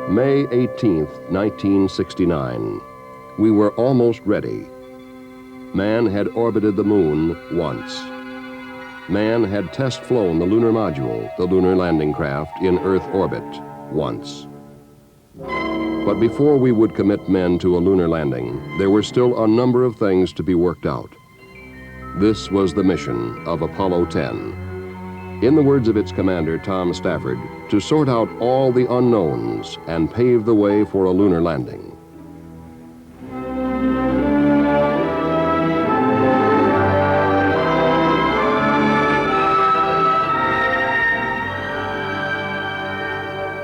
May 18th, 1969. We were almost ready. Man had orbited the moon once. Man had test flown the Lunar Module, the lunar landing craft, in Earth orbit once. But before we would commit men to a lunar landing, there were still a number of things to be worked out. This was the mission of Apollo 10. In the words of its commander, Tom Stafford, to sort out all the unknowns and pave the way for a lunar landing.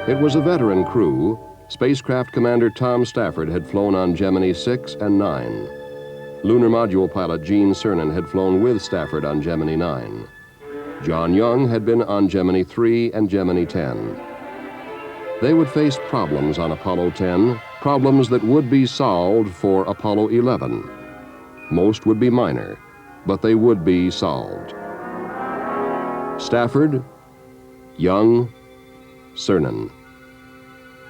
It was a veteran crew. Spacecraft Commander Tom Stafford had flown on Gemini 6 and 9. Lunar Module pilot Gene Cernan had flown with Stafford on Gemini 9. John Young had been on Gemini 3 and Gemini 10. They would face problems on Apollo 10, problems that would be solved for Apollo 11. Most would be minor, but they would be solved. Stafford, Young, Cernan.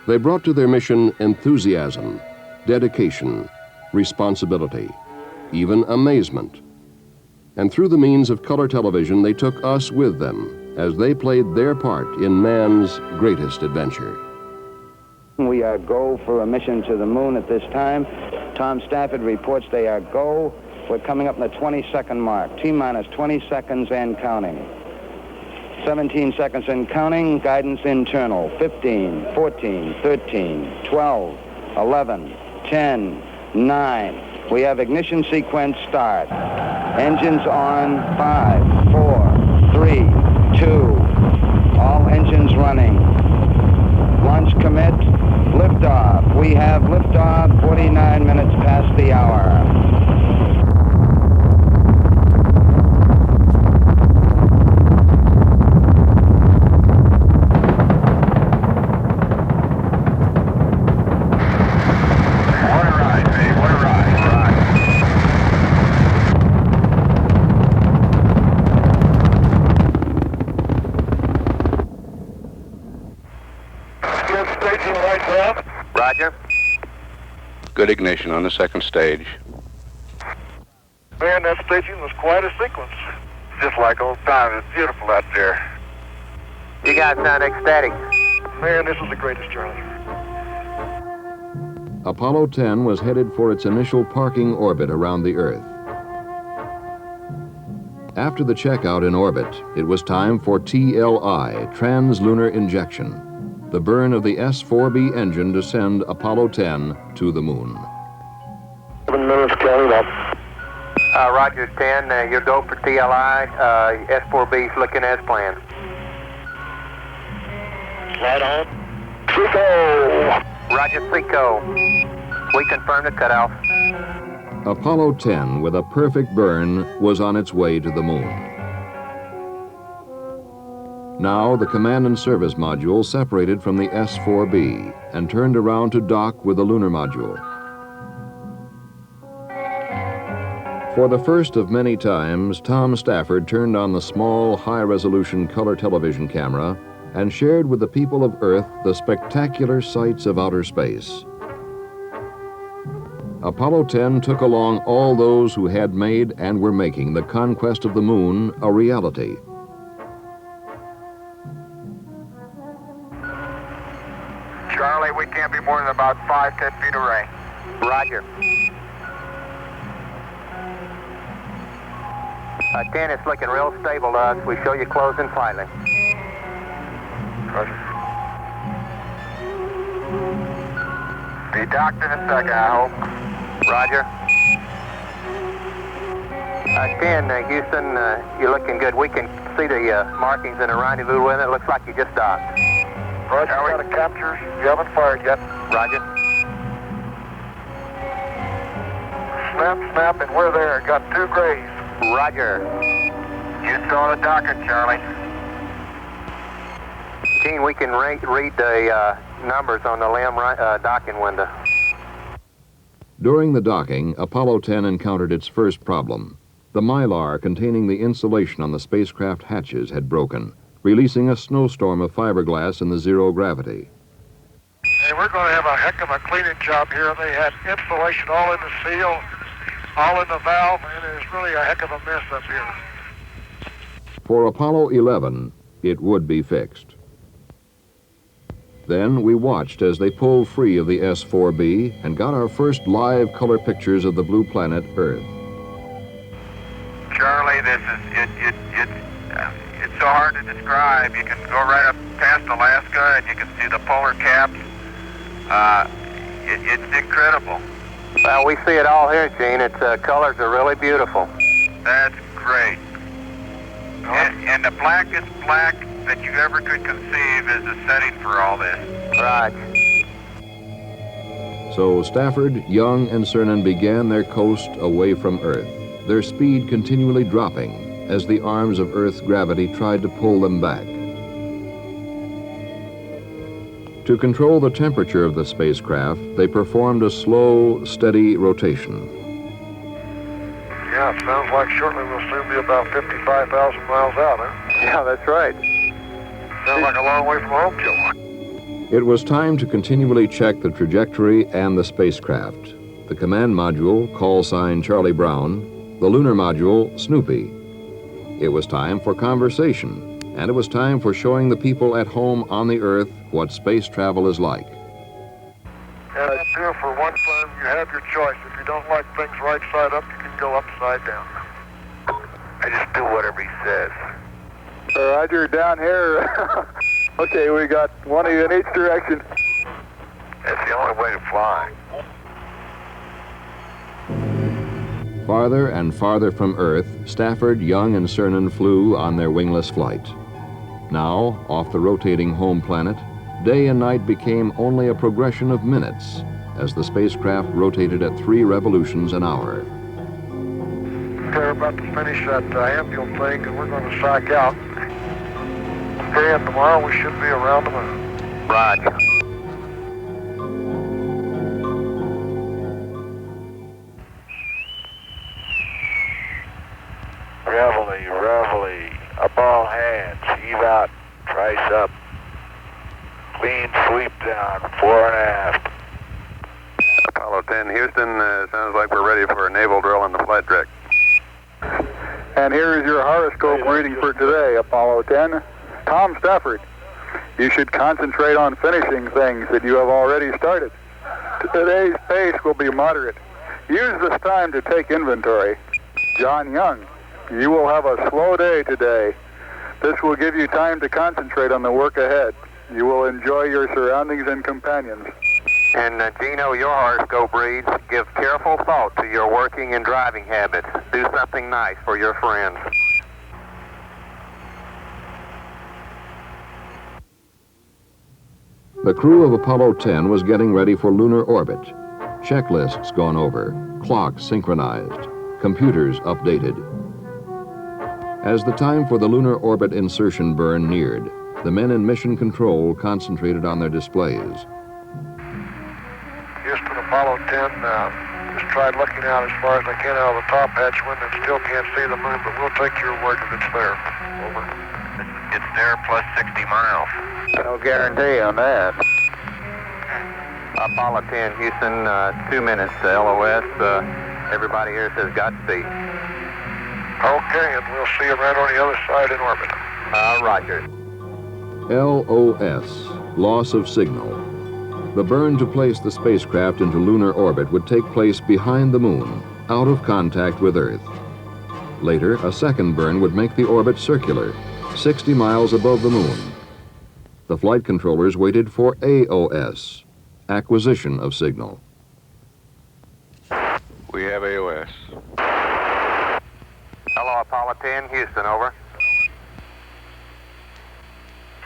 They brought to their mission enthusiasm, dedication, responsibility, even amazement. And through the means of color television, they took us with them as they played their part in man's greatest adventure. We are go for a mission to the moon at this time. Tom Stafford reports they are go. We're coming up in the 20-second mark. T-minus 20 seconds and counting. 17 seconds and counting. Guidance internal. 15, 14, 13, 12, 11, 10, 9. We have ignition sequence start. Engines on. 5, 4, 3, 2. All engines running. Launch commit. Liftoff. We have liftoff 49 minutes past the hour. Roger. Good ignition on the second stage. Man, that staging was quite a sequence. Just like old times. It's beautiful out there. You guys sound ecstatic. Man, this is the greatest, Charlie. Apollo 10 was headed for its initial parking orbit around the Earth. After the checkout in orbit, it was time for TLI, trans-lunar injection, the burn of the S-4B engine to send Apollo 10 to the moon. 7 minutes carried up. Roger 10, you're go for TLI. S-4B's looking as planned. Right on. Seco! Roger, Seco. We confirm the cutoff. Apollo 10, with a perfect burn, was on its way to the moon. Now, the Command and Service Module separated from the S-4B and turned around to dock with the Lunar Module. For the first of many times, Tom Stafford turned on the small, high-resolution color television camera and shared with the people of Earth the spectacular sights of outer space. Apollo 10 took along all those who had made and were making the conquest of the moon a reality. Charlie, we can't be more than about 5-10 feet away. Roger. 10 is looking real stable to us. We show you closing slightly. Roger. Be docked in a second, I hope. Roger. 10, Houston, you're looking good. We can see the markings in the rendezvous with it. It looks like you just docked. Roger, got a capture. You haven't fired yet. Roger. Snap, snap, and we're there. Got 2 grays. Roger. You saw the docking, Charlie. Gene, we can read the numbers on the limb docking window. During the docking, Apollo 10 encountered its first problem. The mylar containing the insulation on the spacecraft hatches had broken, releasing a snowstorm of fiberglass in the zero gravity. And we're going to have a heck of a cleaning job here. They had insulation all in the seal, all in the valve, and it is really a heck of a mess up here. For Apollo 11, it would be fixed. Then we watched as they pulled free of the S-4B and got our first live color pictures of the blue planet Earth. Charlie, this is it's so hard to describe. You can go right up past Alaska and you can see the polar caps. It's incredible. Well, we see it all here, Gene. Its colors are really beautiful. That's great. And the blackest black that you ever could conceive is the setting for all this. Right. So Stafford, Young, and Cernan began their coast away from Earth, their speed continually dropping as the arms of Earth's gravity tried to pull them back. To control the temperature of the spacecraft, they performed a slow, steady rotation. Yeah, it sounds like shortly we'll soon be about 55,000 miles out, huh? Yeah, that's right. Sounds like a long way from home, Joe. It was time to continually check the trajectory and the spacecraft. The command module, call sign Charlie Brown, the lunar module, Snoopy. It was time for conversation, and it was time for showing the people at home on the Earth what space travel is like. And up here, for one time, you have your choice. If you don't like things right side up, you can go upside down. I just do whatever he says. Roger, down here. Okay, we got one of you in each direction. That's the only way to fly. Farther and farther from Earth, Stafford, Young, and Cernan flew on their wingless flight. Now, off the rotating home planet, day and night became only a progression of minutes as the spacecraft rotated at 3 revolutions an hour. They're about to finish that ambulance thing, and we're going to psych out. Okay, and tomorrow we should be around the moon. Roger. Reveille, up all hands, heave out, trice up, clean sweep down, fore and aft. Apollo 10, Houston, sounds like we're ready for a naval drill on the flight deck. And here is your horoscope reading for today, Apollo 10. Tom Stafford, you should concentrate on finishing things that you have already started. Today's pace will be moderate. Use this time to take inventory. John Young, you will have a slow day today. This will give you time to concentrate on the work ahead. You will enjoy your surroundings and companions. And Gino, your horoscope reads, give careful thought to your working and driving habits. Do something nice for your friends. The crew of Apollo 10 was getting ready for lunar orbit. Checklists gone over, clocks synchronized, computers updated. As the time for the lunar orbit insertion burn neared, the men in mission control concentrated on their displays. Houston, Apollo 10, just tried looking out as far as I can out of the top hatch window and still can't see the moon, but we'll take your word that it's there. Over. It's there plus 60 miles. No guarantee on that. Apollo 10, Houston, 2 minutes to LOS. Everybody here says Godspeed. Okay, and we'll see you right on the other side in orbit. Roger. LOS, loss of signal. The burn to place the spacecraft into lunar orbit would take place behind the moon, out of contact with Earth. Later, a second burn would make the orbit circular, 60 miles above the moon. The flight controllers waited for AOS, acquisition of signal. We have AOS. Hello, Apollo 10, Houston, over.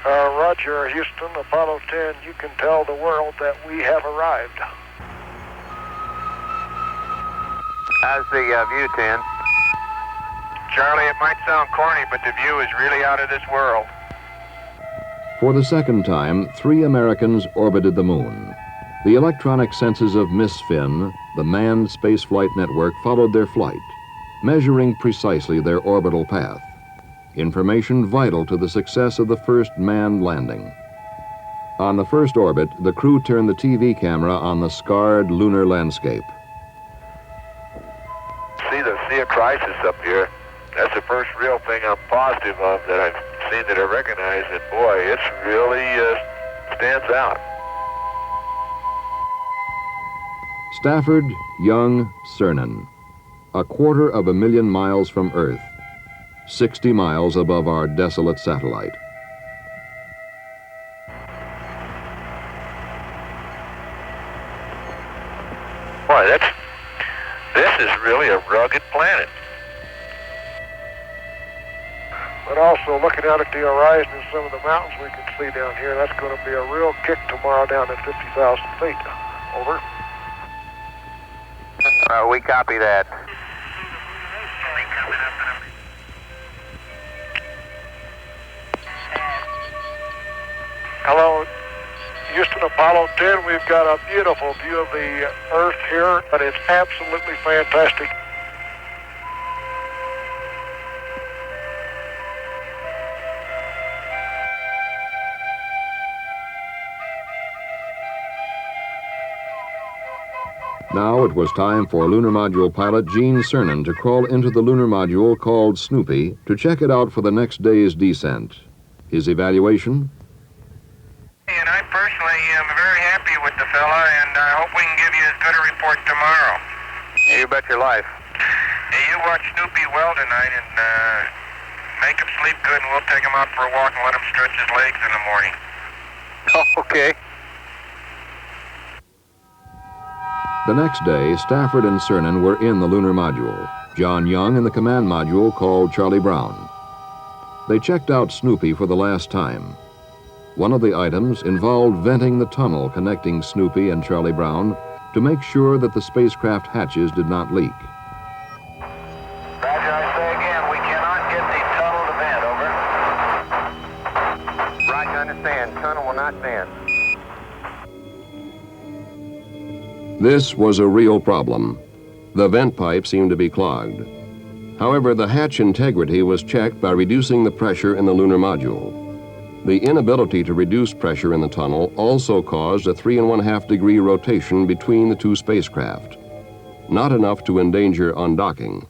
Roger, Houston, Apollo 10, you can tell the world that we have arrived. How's the view, 10? Charlie, it might sound corny, but the view is really out of this world. For the second time, 3 Americans orbited the moon. The electronic senses of MISFIN, the manned spaceflight network, followed their flight, measuring precisely their orbital path. Information vital to the success of the first manned landing. On the first orbit, the crew turned the TV camera on the scarred lunar landscape. See a crisis up here. That's the first real thing I'm positive of that I've seen that I recognize. And boy, it really stands out. Stafford, Young, Cernan. 250,000 miles from Earth. 60 miles above our desolate satellite. Boy, this is really a rugged planet. But also looking out at the horizon and some of the mountains we can see down here, that's going to be a real kick tomorrow down at 50,000 feet. Over. We copy that. Hello, Houston, Apollo 10. We've got a beautiful view of the Earth here, but it's absolutely fantastic. Now it was time for Lunar Module pilot Gene Cernan to crawl into the lunar module called Snoopy to check it out for the next day's descent. His evaluation? And I personally am very happy with the fella, and I hope we can give you as good a report tomorrow. You bet your life. Hey, you watch Snoopy well tonight and make him sleep good, and we'll take him out for a walk and let him stretch his legs in the morning. Oh, okay. The next day, Stafford and Cernan were in the lunar module, John Young in the command module called Charlie Brown. They checked out Snoopy for the last time. One of the items involved venting the tunnel connecting Snoopy and Charlie Brown to make sure that the spacecraft hatches did not leak. Roger, I say again, we cannot get the tunnel to vent, over. Roger, understand, tunnel will not vent. This was a real problem. The vent pipe seemed to be clogged. However, the hatch integrity was checked by reducing the pressure in the lunar module. The inability to reduce pressure in the tunnel also caused a 3.5 degree rotation between the two spacecraft. Not enough to endanger undocking,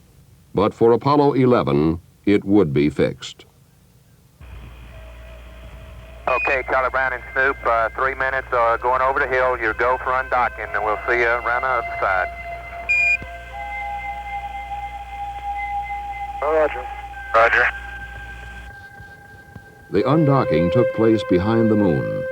but for Apollo 11, it would be fixed. Okay, Charlie Brown and Snoop, 3 minutes going over the hill. You go for undocking, and we'll see you around the other side. Roger. Roger. The undocking took place behind the moon.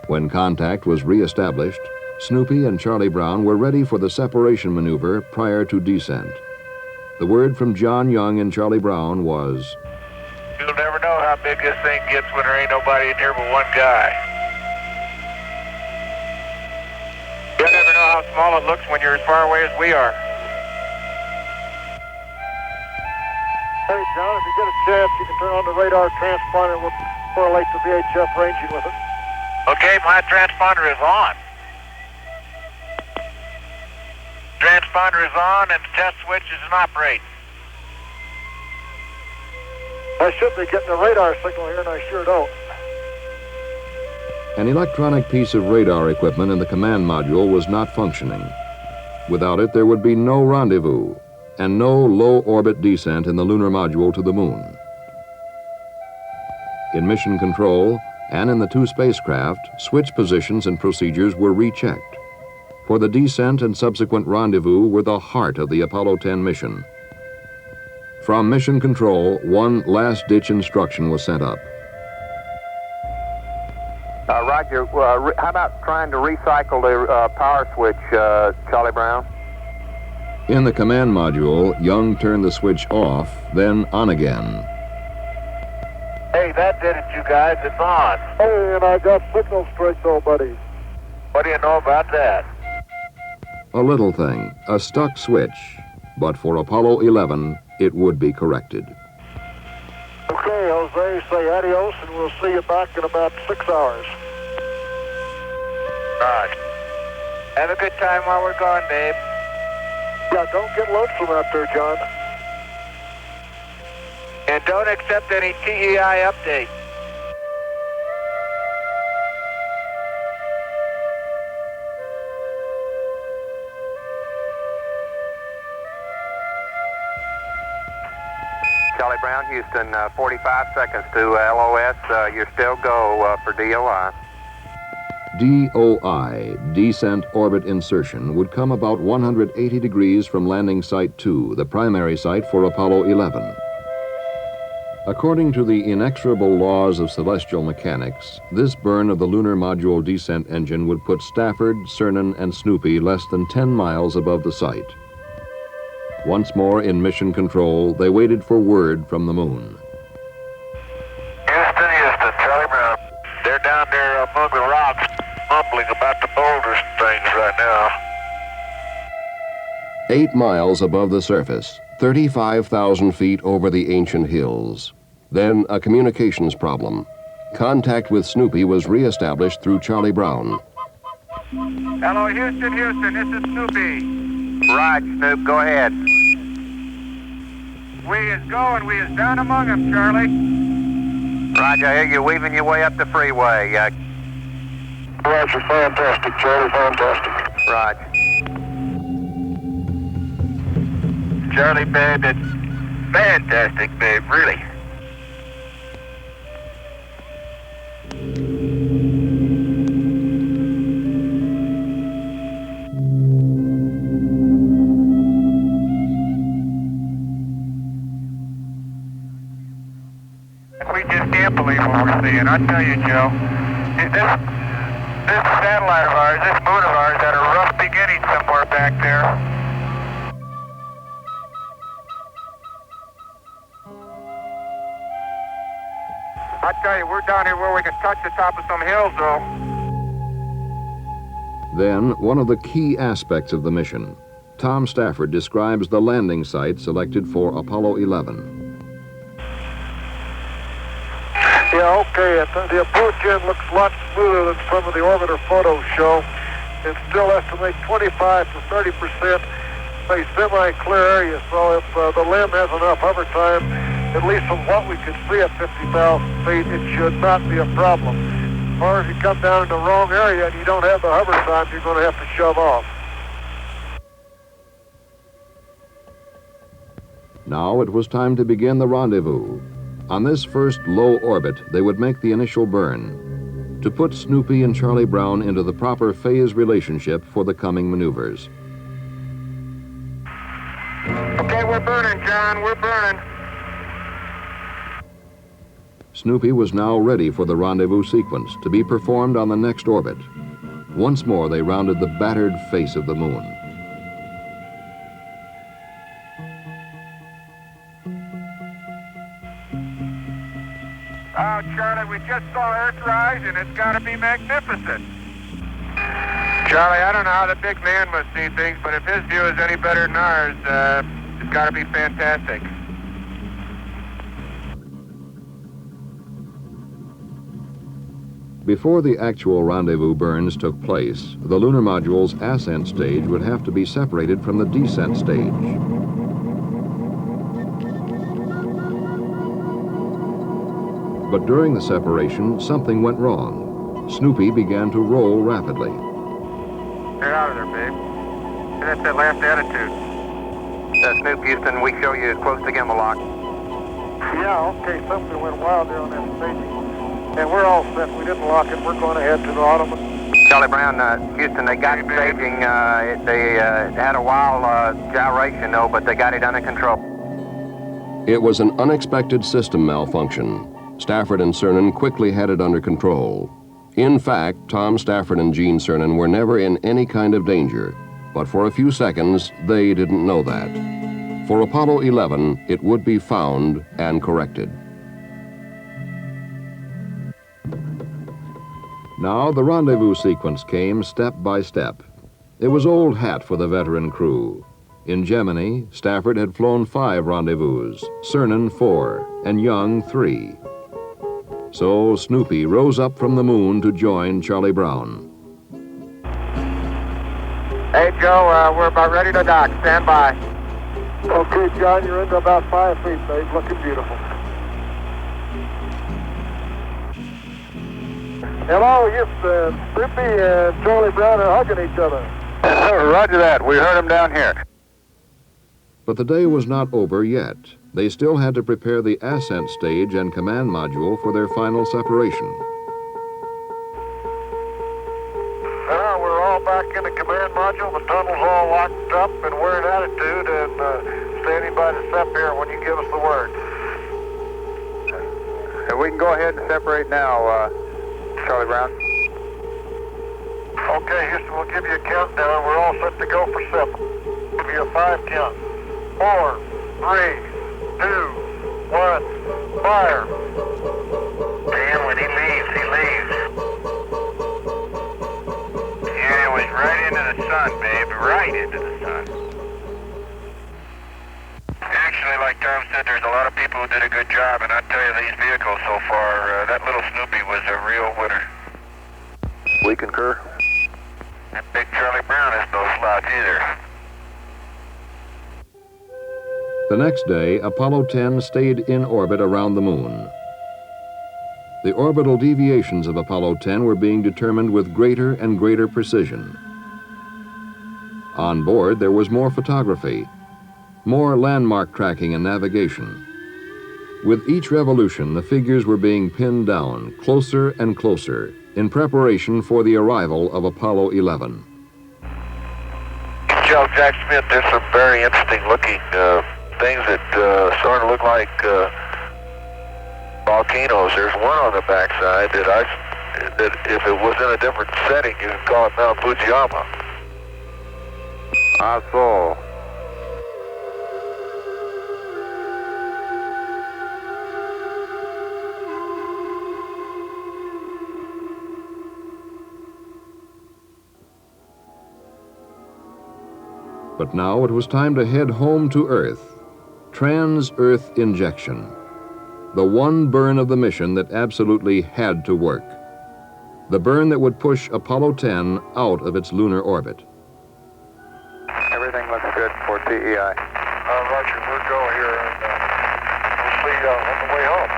When contact was re-established, Snoopy and Charlie Brown were ready for the separation maneuver prior to descent. The word from John Young and Charlie Brown was, You'll never know how big this thing gets when there ain't nobody in here but one guy. You'll never know how small it looks when you're as far away as we are. Hey, John, if you get a chance, you can turn on the radar transponder and we'll correlate the VHF ranging with it. Okay, my transponder is on. Transponder is on and the test switch is in operate. I should be getting a radar signal here, and I sure don't. an electronic piece of radar equipment in the command module was not functioning. Without it, there would be no rendezvous and no low-orbit descent in the lunar module to the moon. In mission control and in the two spacecraft, switch positions and procedures were rechecked. For the descent and subsequent rendezvous were the heart of the Apollo 10 mission. From mission control, one last-ditch instruction was sent up. Roger, how about trying to recycle the power switch, Charlie Brown? In the command module, Young turned the switch off, then on again. Hey, that did it, you guys. It's on. Hey, and I got signal strength, though, buddy. What do you know about that? A little thing, a stuck switch, but for Apollo 11, it would be corrected. Okay, Jose, say adios, and we'll see you back in about 6 hours. Right. Have a good time while we're gone, babe. Yeah, Yeah, don't get lonesome out there, John. And don't accept any TEI update. Charlie Brown, Houston, 45 seconds to LOS. You're still go for DOI. DOI, Descent Orbit Insertion, would come about 180 degrees from landing site 2, the primary site for Apollo 11. According to the inexorable laws of celestial mechanics, this burn of the Lunar Module descent engine would put Stafford, Cernan, and Snoopy less than 10 miles above the site. Once more in mission control, they waited for word from the moon. Houston, Charlie Brown. They're down there among the rocks, mumbling about the boulders and things right now. 8 miles above the surface, 35,000 feet over the ancient hills. Then a communications problem. Contact with Snoopy was reestablished through Charlie Brown. Hello, Houston, this is Snoopy. Right, Snoop, go ahead. We is going, we is down among them, Charlie. Roger, I hear you weaving your way up the freeway. Roger, fantastic, Charlie, fantastic. Roger. Charlie, babe, it's fantastic, babe, really. We just can't believe what we're seeing. I tell you, Joe, this satellite of ours, this moon of ours, had a rough beginning somewhere back there. I tell you, we're down here where we can touch the top of some hills, though. Then, one of the key aspects of the mission. Tom Stafford describes the landing site selected for Apollo 11. Yeah, okay, the approach end looks a lot smoother than some of the orbiter photos show. It still estimate 25 to 30% a semi-clear area, so if the LEM has enough hover time, at least from what we can see at 50,000 feet, it should not be a problem. Or if you come down in the wrong area and you don't have the hover time, you're going to have to shove off. Now it was time to begin the rendezvous. On this first low orbit, they would make the initial burn to put Snoopy and Charlie Brown into the proper phase relationship for the coming maneuvers. Okay, we're burning, John, we're burning. Snoopy was now ready for the rendezvous sequence to be performed on the next orbit. Once more, they rounded the battered face of the moon. Oh, Charlie, we just saw Earthrise, and it's got to be magnificent. Charlie, I don't know how the big man must see things, but if his view is any better than ours, it's got to be fantastic. Before the actual rendezvous burns took place, the lunar module's ascent stage would have to be separated from the descent stage. But during the separation, something went wrong. Snoopy began to roll rapidly. Get out of there, babe. That's that last attitude. Snoop, Houston, we show you close to gimbal lock. Yeah, okay, something went wild there on that staging. And we're all set. We didn't lock it. We're going ahead to the autumn. Charlie Brown, Houston, they got staging. They had a wild gyration, though, but they got it under control. It was an unexpected system malfunction. Stafford and Cernan quickly had it under control. In fact, Tom Stafford and Gene Cernan were never in any kind of danger, but for a few seconds, they didn't know that. For Apollo 11, it would be found and corrected. Now, the rendezvous sequence came step by step. It was old hat for the veteran crew. In Gemini, Stafford had flown 5 rendezvous, Cernan 4, and Young 3. So Snoopy rose up from the moon to join Charlie Brown. Hey, Joe, we're about ready to dock. Stand by. Okay, John, you're into about 5 feet, babe. Looking beautiful. Hello, Houston. Snoopy and Charlie Brown are hugging each other. Roger that. We heard him down here. But the day was not over yet. They still had to prepare the ascent stage and command module for their final separation. We're all back in the command module. The tunnel's all locked up, and we're in attitude and standing by the SEP here when you give us the word. We can go ahead and separate now, Charlie Brown. Okay, Houston, we'll give you a countdown. We're all set to go for SEP. We'll give you a 5 count. 4, 3, 2, 1, fire. Dan, when he leaves, he leaves. Yeah, it was right into the sun, babe. Right into the sun. Actually, like Tom said, there's a lot of people who did a good job, and I tell you, these vehicles so far, that little Snoopy was a real winner. We concur. That big Charlie Brown is no slouch either. The next day, Apollo 10 stayed in orbit around the moon. The orbital deviations of Apollo 10 were being determined with greater and greater precision. On board, there was more photography, more landmark tracking and navigation. With each revolution, the figures were being pinned down closer and closer in preparation for the arrival of Apollo 11. Joe, Jack Smith, there's some very interesting looking things that sort of look like volcanoes. There's one on the backside that if it was in a different setting, you could call it Mount Fujiyama. I saw. But now it was time to head home to Earth. Trans-Earth injection. The one burn of the mission that absolutely had to work. The burn that would push Apollo 10 out of its lunar orbit. Everything looks good for TEI. Roger, we're go here, and we'll see you on the way home.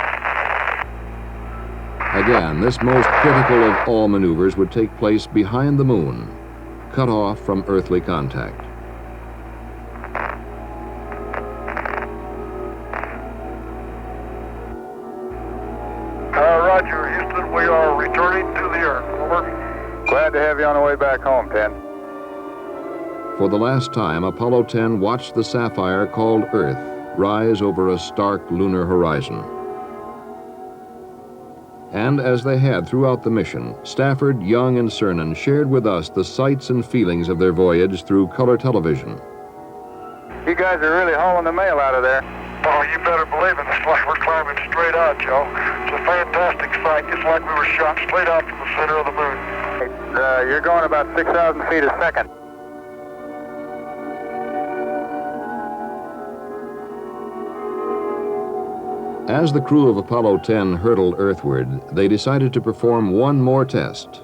Again, this most critical of all maneuvers would take place behind the moon, cut off from earthly contact. Roger, Houston, we are returning to the Earth. Over. Glad to have you on the way back home, 10. For the last time, Apollo 10 watched the sapphire called Earth rise over a stark lunar horizon. And as they had throughout the mission, Stafford, Young, and Cernan shared with us the sights and feelings of their voyage through color television. You guys are really hauling the mail out of there. Oh, you better believe it. It's like we're climbing straight out, Joe. It's a fantastic sight, just like we were shot straight out from the center of the moon. You're going about 6,000 feet a second. As the crew of Apollo 10 hurtled earthward, they decided to perform one more test.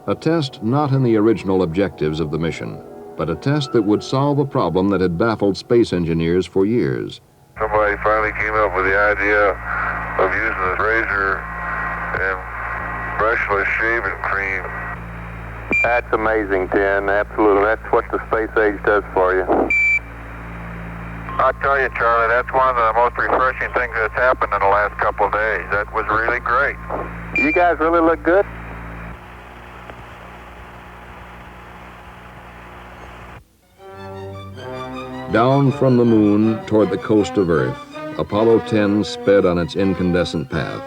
A test not in the original objectives of the mission, but a test that would solve a problem that had baffled space engineers for years. Somebody finally came up with the idea of using a razor and brushless shaving cream. That's amazing, 10. Absolutely. That's what the space age does for you. I tell you, Charlie, that's one of the most refreshing things that's happened in the last couple of days. That was really great. You guys really look good. Down from the moon toward the coast of Earth, Apollo 10 sped on its incandescent path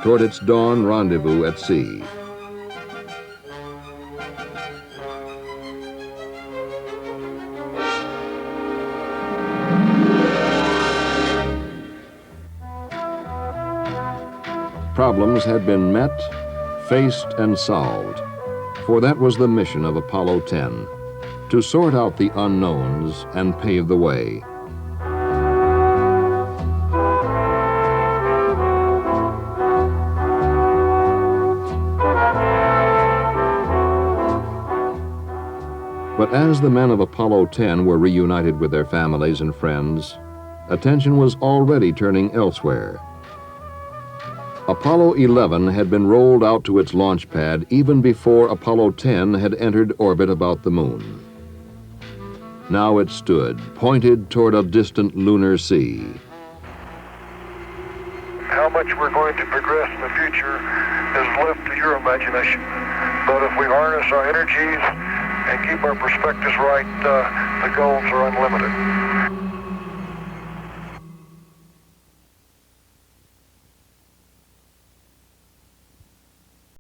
toward its dawn rendezvous at sea. Problems had been met, faced, and solved, for that was the mission of Apollo 10, to sort out the unknowns and pave the way. But as the men of Apollo 10 were reunited with their families and friends, attention was already turning elsewhere. Apollo 11 had been rolled out to its launch pad even before Apollo 10 had entered orbit about the moon. Now it stood, pointed toward a distant lunar sea. How much we're going to progress in the future is left to your imagination. But if we harness our energies and keep our perspectives right, the goals are unlimited.